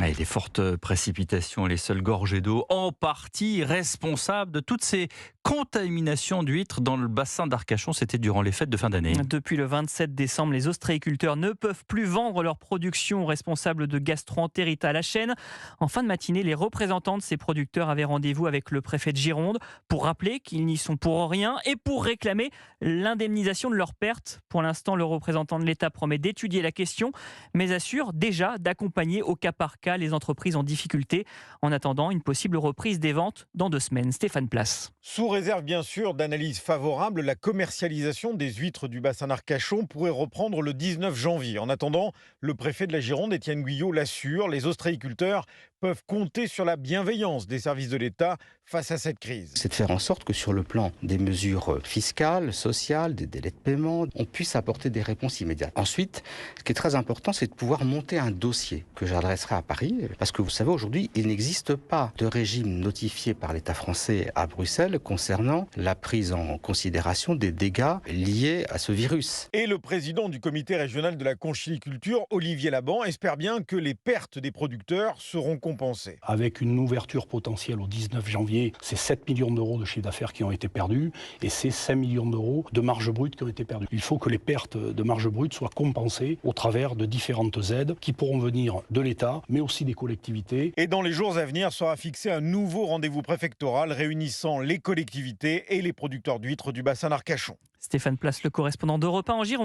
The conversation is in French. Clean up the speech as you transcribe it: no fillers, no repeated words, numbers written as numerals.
Et les fortes précipitations et les seules gorgées d'eau, en partie responsables de toutes ces contaminations d'huîtres dans le bassin d'Arcachon. C'était durant les fêtes de fin d'année. Depuis le 27 décembre, les ostréiculteurs ne peuvent plus vendre leur production aux responsables de gastro-entérite à la chaîne. En fin de matinée, les représentants de ces producteurs avaient rendez-vous avec le préfet de Gironde pour rappeler qu'ils n'y sont pour rien et pour réclamer l'indemnisation de leurs pertes. Pour l'instant, le représentant de l'État promet d'étudier la question, mais assure déjà d'accompagner au cas par cas les entreprises en difficulté. En attendant, une possible reprise des ventes dans 2 semaines. Stéphane Place. Sous réserve bien sûr d'analyses favorables, la commercialisation des huîtres du bassin d'Arcachon pourrait reprendre le 19 janvier. En attendant, le préfet de la Gironde, Étienne Guyot, l'assure, les ostréiculteurs peuvent compter sur la bienveillance des services de l'État face à cette crise. C'est de faire en sorte que sur le plan des mesures fiscales, sociales, des délais de paiement, on puisse apporter des réponses immédiates. Ensuite, ce qui est très important, c'est de pouvoir monter un dossier que j'adresserai à Paris, parce que vous savez, aujourd'hui, il n'existe pas de régime notifié par l'État français à Bruxelles concernant la prise en considération des dégâts liés à ce virus. Et le président du comité régional de la conchyliculture, Olivier Laban, espère bien que les pertes des producteurs seront compensées. Avec une ouverture potentielle au 19 janvier, c'est 7 millions d'euros de chiffre d'affaires qui ont été perdus et c'est 5 millions d'euros de marge brute qui ont été perdus. Il faut que les pertes de marge brute soient compensées au travers de différentes aides qui pourront venir de l'État, mais aussi des collectivités. Et dans les jours à venir sera fixé un nouveau rendez-vous préfectoral réunissant les collectivités et les producteurs d'huîtres du bassin d'Arcachon. Stéphane Place, le correspondant d'Europe 1 en Gironde.